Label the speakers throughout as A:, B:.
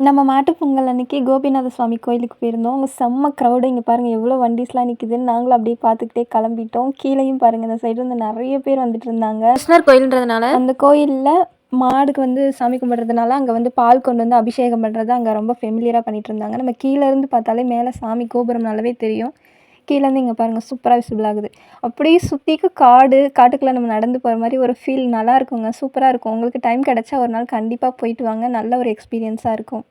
A: நம்ம மாட்டு பொங்கல் அன்னைக்கு கோபிநாத சுவாமி கோயிலுக்கு போயிருந்தோம். அங்கே செம்ம க்ரௌடு. இங்கே பாருங்கள் எவ்வளோ வண்டிஸ்லாம் நிற்குதுன்னு. நாங்களும் அப்படியே பார்த்துக்கிட்டே கிளம்பிட்டோம். கீழேயும் பாருங்கள், இந்த சைடு வந்து நிறைய பேர் வந்துட்டு இருந்தாங்க.
B: கிருஷ்ணர் கோயில்ன்றதுனால
A: அந்த கோயிலில் மாடுக்கு வந்து சாமி கும்பிட்றதுனால அங்கே வந்து பால் கொண்டு வந்து அபிஷேகம் பண்ணுறது அங்கே ரொம்ப ஃபெமிலியராக பண்ணிகிட்டு இருந்தாங்க. நம்ம கீழேருந்து பார்த்தாலே மேலே சாமி கோபுரம் நல்லாவே தெரியும். கீழேருந்து இங்கே பாருங்கள் சூப்பராக விசிபிள் ஆகுது. அப்படியே சுற்றிக்கு காட்டுக்குள்ளே நம்ம நடந்து போகிற மாதிரி ஒரு ஃபீல் நல்லா இருக்குங்க. சூப்பராக இருக்கும். உங்களுக்கு டைம் கிடச்சா ஒரு நாள் கண்டிப்பாக போயிட்டு வாங்க. நல்ல ஒரு எக்ஸ்பீரியன்ஸாக இருக்கும்.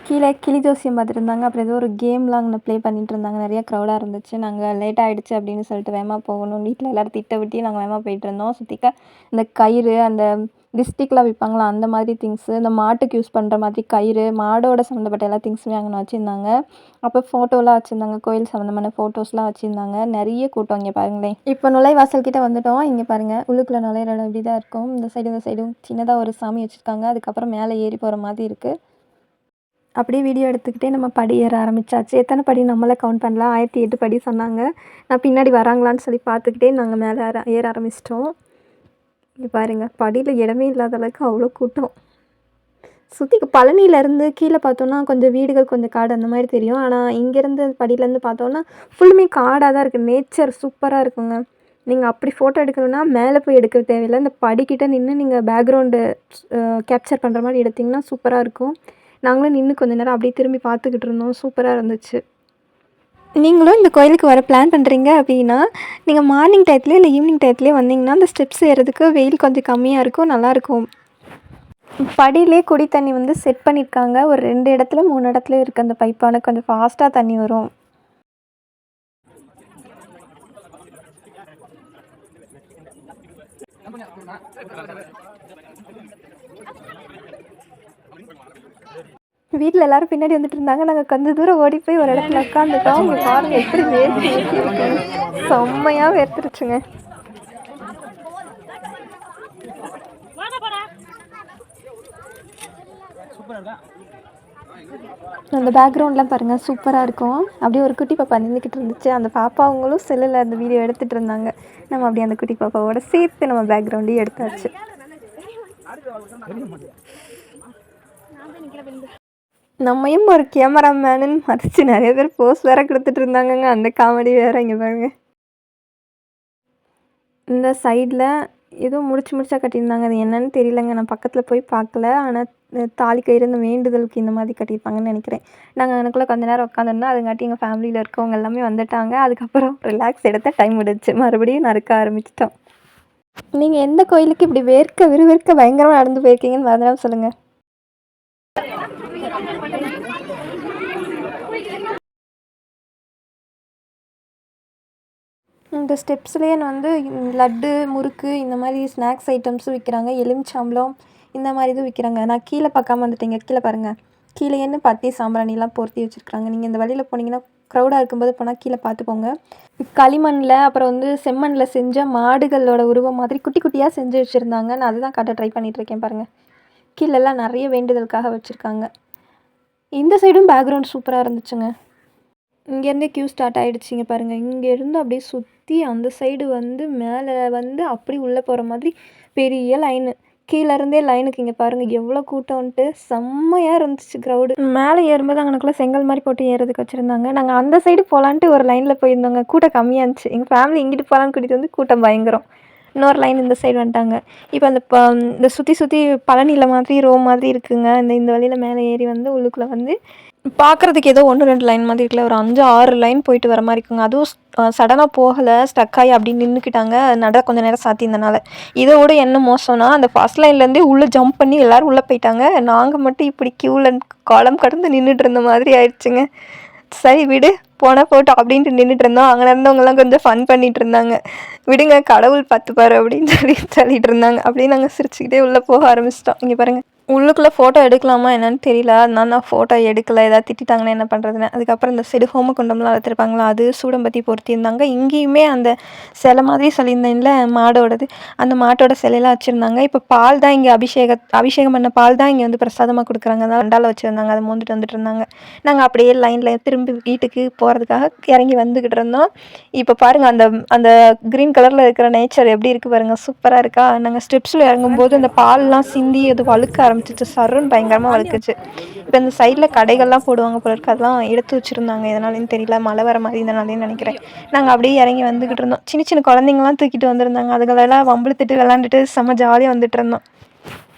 A: கீழே கிளி ஜோசியம் பார்த்துருந்தாங்க. அப்புறம் ஏதோ ஒரு கேம்லாம் அங்கே ப்ளே பண்ணிகிட்டு இருந்தாங்க. நிறைய க்ரௌடாக இருந்துச்சு. நாங்கள் லேட் ஆகிடுச்சு அப்படின்னு சொல்லிட்டு வேகமாக போகணும். வீட்டில் எல்லோரும் திட்ட விட்டி நாங்கள் வேகமாக போயிட்டு இருந்தோம். சுற்றிக்க இந்த கயிறு, அந்த டிஸ்ட்ரிக்லாம் விற்பாங்களா அந்த மாதிரி திங்ஸு, இந்த மாட்டுக்கு யூஸ் பண்ணுற மாதிரி கயிறு, மாடோட சம்மந்தப்பட்ட எல்லா திங்ஸுமே அங்கே வச்சுருந்தாங்க. அப்போ ஃபோட்டோலாம் வச்சுருந்தாங்க. கோயில் சம்மந்தமான ஃபோட்டோஸ்லாம் வச்சுருந்தாங்க. நிறைய கூட்டம். இங்கே பாருங்களேன். இப்போ நுழைவாசல் கிட்டே வந்துட்டோம். இங்கே பாருங்கள் உள்ளுக்குள்ளே நுழையிற இடம் இப்படி தான் இருக்கும். இந்த சைடும் சின்னதாக ஒரு சாமி வச்சுருக்காங்க. அதுக்கப்புறம் மேலே ஏறி போகிற மாதிரி இருக்குது. அப்படியே வீடியோ எடுத்துக்கிட்டே நம்ம படி ஏற ஆரம்பித்தாச்சு. எத்தனை படி நம்மளே கவுண்ட் பண்ணலாம். 1008 படி சொன்னாங்க. நான் பின்னாடி வராங்களான்னு சொல்லி பார்த்துக்கிட்டே நாங்கள் மேலே ஏற ஆரம்பிச்சிட்டோம். இங்கே பாருங்கள், படியில் இடமே இல்லாத அளவுக்கு அவ்வளோ கூட்டம். சுற்றி பழனியிலேருந்து கீழே பார்த்தோன்னா கொஞ்சம் வீடுகள், கொஞ்சம் காடு அந்த மாதிரி தெரியும். ஆனால் இங்கேருந்து படியிலேருந்து பார்த்தோன்னா ஃபுல்லுமே காடாக தான் இருக்குது. நேச்சர் சூப்பராக இருக்குங்க. நீங்கள் அப்படி ஃபோட்டோ எடுக்கணுன்னா மேலே போய் எடுக்க தேவையில்லை. இந்த படிக்கிட்ட நின்று நீங்கள் பேக்ரவுண்டு கேப்சர் பண்ணுற மாதிரி எடுத்திங்கன்னா சூப்பராக இருக்கும். நாங்களும் நின்று கொஞ்ச நேரம் அப்படியே திரும்பி பார்த்துக்கிட்டு இருந்தோம். சூப்பராக இருந்துச்சு. நீங்களும் இந்த கோயிலுக்கு வர பிளான் பண்ணுறீங்க அப்படின்னா நீங்கள் மார்னிங் டயத்துலேயே இல்லை ஈவினிங் டயத்துலேயே வந்தீங்கன்னா அந்த ஸ்டெப்ஸ் ஏறதுக்கு வெயில் கொஞ்சம் கம்மியாக இருக்கும், நல்லாயிருக்கும். படியிலே குடி தண்ணி வந்து செட் பண்ணியிருக்காங்க. ஒரு 2 இடத்துல 3 இடத்துல இருக்குது அந்த பைப்பான. கொஞ்சம் ஃபாஸ்ட்டாக தண்ணி வரும். வீட்டில் எல்லோரும் பின்னாடி வந்துட்டு இருந்தாங்க. நாங்கள் கொஞ்சம் தூரம் ஓடி போய் ஒரு இடத்துல உட்காந்துட்டோம். இங்கே பாருங்கள் எப்படி வேர்த்து ஊற்றிருக்கு. செம்மையாக வேர்த்துருச்சுங்க. அந்த பேக்ரவுண்ட்லாம் பாருங்கள் சூப்பராக இருக்கும். அப்படியே ஒரு குட்டி பாப்பா நின்றுக்கிட்டு இருந்துச்சு. அந்த பாப்பா அவங்களும் செல்லில் அந்த வீடியோ எடுத்துகிட்டு இருந்தாங்க. நம்ம அப்படியே அந்த குட்டி பாப்பாவோட சேர்த்து நம்ம பேக்ரவுண்டையும் எடுத்தாச்சு. நம்மையும் ஒரு கேமராமேனுன்னு மதிச்சு நிறைய பேர் போஸ் வேறு கொடுத்துட்டு இருந்தாங்கங்க. அந்த காமெடி வேறு. இங்கே பாருங்க, இந்த சைடில் ஏதோ முடிச்சா கட்டியிருந்தாங்க. அது என்னன்னு தெரியலங்க. நான் பக்கத்தில் போய் பார்க்கல. ஆனால் தாலி கயிறு இந்த வேண்டுதலுக்கு இந்த மாதிரி கட்டியிருப்பாங்கன்னு நினைக்கிறேன். நாங்கள் எனக்குள்ளே கொஞ்ச நேரம் உட்காந்துருந்தோம். அதுங்காட்டி எங்கள் ஃபேமிலியில் இருக்கவங்க எல்லாமே வந்துட்டாங்க. அதுக்கப்புறம் ரிலாக்ஸ் எடுத்த டைம் விடுச்சு. மறுபடியும் நறுக்க ஆரம்பிச்சிட்டோம். நீங்கள் எந்த கோயிலுக்கு இப்படி விறுவிறுக்க பயங்கரமாக நடந்து போயிருக்கீங்கன்னு மறந்துடாம சொல்லுங்கள். இந்த ஸ்டெப்ஸ்லேயே வந்து லட்டு, முறுக்கு இந்த மாதிரி ஸ்நாக்ஸ் ஐட்டம்ஸும் விற்கிறாங்க. எலுமிச்சம்பழம் இந்த மாதிரி இதுவும் விற்கிறாங்க. நான் கீழே பார்க்காம வந்துட்டேங்க. கீழே பாருங்கள், கீழேன்னு பத்தி சாம்பிராணிலாம் பொருத்தி வச்சுருக்காங்க. நீங்கள் இந்த வழியில் போனீங்கன்னா க்ரௌடாக இருக்கும்போது போனால் கீழே பார்த்துக்கோங்க. களிமண்ணில் அப்புறம் வந்து செம்மண்ணில் செஞ்ச மாடுகளோட உருவம் மாதிரி குட்டி குட்டியாக செஞ்சு வச்சுருந்தாங்க. நான் அதுதான் காட்ட ட்ரை பண்ணிகிட்ருக்கேன் பாருங்கள். கீழெல்லாம் நிறைய வேண்டுதலுக்காக வச்சுருக்காங்க. இந்த சைடும் பேக்ரவுண்ட் சூப்பராக இருந்துச்சுங்க. இங்கேருந்தே க்யூ ஸ்டார்ட் ஆகிடுச்சிங்க பாருங்கள். இங்கேருந்து அப்படியே சுற்றி அந்த சைடு வந்து மேலே வந்து அப்படி உள்ளே போகிற மாதிரி பெரிய லைனு. கீழேருந்தே லைனுக்கு இங்கே பாருங்கள் எவ்வளோ கூட்டம்ன்ட்டு. செம்மையாக இருந்துச்சு க்ரௌடு. மேலே ஏறும்போது அங்கனக்குள்ளே செங்கல் மாதிரி போட்டு ஏறதுக்கு வச்சுருந்தாங்க. நாங்கள் அந்த சைடு போகலான்ட்டு ஒரு லைனில் போயிருந்தோங்க. கூட்டம் கம்மியாக இருந்துச்சு. எங்கள் ஃபேமிலி இங்கிட்டு போகலான்னு கூட்டிகிட்டு வந்து கூட்டம் பயங்கரம். இன்னொரு லைன் இந்த சைடு வந்துட்டாங்க. இப்போ இந்த சுற்றி பழனியில் மாதிரி ரோ மாதிரி இருக்குங்க. இந்த வழியில் மேலே ஏறி வந்து உள்ளுக்குள்ளே வந்து பார்க்குறதுக்கு ஏதோ 1-2 லைன் மாதிரி இருக்குல்ல, ஒரு 5-6 லைன் போயிட்டு வர மாதிரி இருக்குங்க. அதுவும் சடனாக போகலை, ஸ்டக் ஆகி அப்படி நின்றுக்கிட்டாங்க. நட கொஞ்சம் நேரம் சாத்தியிருந்தனால. இதோட என்ன மோசம்னா அந்த ஃபஸ்ட் லைன்லேருந்தே உள்ளே ஜம்ப் பண்ணி எல்லோரும் உள்ளே போயிட்டாங்க. நாங்கள் மட்டும் இப்படி க்யூவில் காலம் கடந்து நின்றுட்டு இருந்த மாதிரி ஆயிடுச்சுங்க. சரி விடு, போனால் போட்டோம் அப்படின்ட்டு நின்றுட்டு இருந்தோம். அங்கே இருந்தவங்கலாம் கொஞ்சம் ஃபன் பண்ணிகிட்டு இருந்தாங்க. விடுங்க கடவுள் பார்த்துப்பாரு அப்படின்னு சொல்லிட்டு இருந்தாங்க. அப்படியே நாங்கள் சிரிச்சுக்கிட்டே உள்ளே போக ஆரம்பிச்சிட்டோம். இங்கே பாருங்கள், உள்ளுக்குள்ளே ஃபோட்டோ எடுக்கலாமா என்னன்னு தெரியல. அதனால நான் ஃபோட்டோ எடுக்கலை. ஏதாவது திட்டாங்கன்னா என்ன பண்ணுறதுன்னு. அதுக்கப்புறம் இந்த சைடு ஹோமகுண்டம்லாம் வளர்த்துருப்பாங்களா, அது சூடம்பத்தி பொருத்தியிருந்தாங்க. இங்கேயுமே அந்த சிலை மாதிரி சொல்லியிருந்தேன்ல மாடோடது, அந்த மாட்டோட சிலையெல்லாம் வச்சுருந்தாங்க. இப்போ பால் தான் இங்கே அபிஷேகம் பண்ண பால் தான் இங்கே வந்து பிரசாதமாக கொடுக்குறாங்க. அதான் ரெண்டால் வச்சுருந்தாங்க. அதை மோந்துட்டு வந்துட்டு இருந்தாங்க. நாங்கள் அப்படியே லைனில் திரும்பி வீட்டுக்கு போகிறதுக்காக இறங்கி வந்துக்கிட்டு இருந்தோம். இப்போ பாருங்கள், அந்த க்ரீன் கலரில் இருக்கிற நேச்சர் எப்படி இருக்குது பாருங்கள். சூப்பராக இருக்கா. நாங்கள் ஸ்டெப்ஸில் இறங்கும்போது அந்த பால்லாம் சிந்தி அது வழுக்க ஆரம்பிச்சிச்சு. சருன்னு பயங்கரமாக வழுக்குச்சு. இப்போ இந்த சைடில் கடைகள்லாம் போடுவாங்க போல இருக்கு, அதெல்லாம் எடுத்து வச்சுருந்தாங்க. எதனாலேன்னு தெரியல, மழை வர மாதிரி இருந்தனாலேன்னு நினைக்கிறேன். நாங்கள் அப்படியே இறங்கி வந்துக்கிட்டு இருந்தோம். சின்ன சின்ன குழந்தைங்களாம் தூக்கிட்டு வந்திருந்தாங்க. அதுகளெல்லாம் வம்பிழுத்துட்டு விளாண்டுட்டு செம்ம ஜாலியாக வந்துட்டு இருந்தோம்.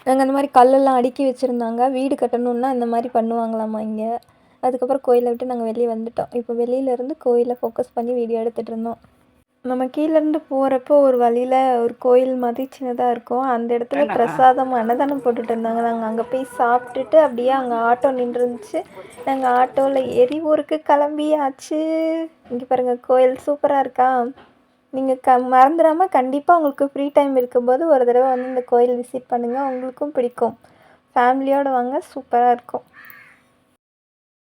A: நாங்கள் அந்த மாதிரி கல்லெல்லாம் அடுக்கி வச்சுருந்தாங்க. வீடு கட்டணுன்னா இந்த மாதிரி பண்ணுவாங்களாம்மா இங்கே. அதுக்கப்புறம் கோயிலை விட்டு நாங்கள் வெளியே வந்துட்டோம். இப்போ வெளியிலேருந்து கோயிலை ஃபோக்கஸ் பண்ணி வீடியோ எடுத்துகிட்டு இருந்தோம். நம்ம கீழேருந்து போகிறப்போ ஒரு வழியில் ஒரு கோயில் மாதிரி சின்னதாக இருக்கும். அந்த இடத்துல பிரசாதம் அன்னதானம் போட்டுட்டு இருந்தாங்க. நாங்கள் அங்கே போய் சாப்பிட்டுட்டு அப்படியே அங்கே ஆட்டோ நின்றுருந்துச்சு. நாங்கள் ஆட்டோவில் ஏறி ஊருக்கு கிளம்பியாச்சு. இங்கே பாருங்கள், கோயில் சூப்பராக இருக்கா? நீங்கள் மறந்துடாமல் கண்டிப்பாக உங்களுக்கு ஃப்ரீ டைம் இருக்கும்போது ஒரு தடவை வந்து இந்த கோயில் விசிட் பண்ணுங்கள். உங்களுக்கும் பிடிக்கும். ஃபேமிலியோடு வாங்க, சூப்பராக இருக்கும்.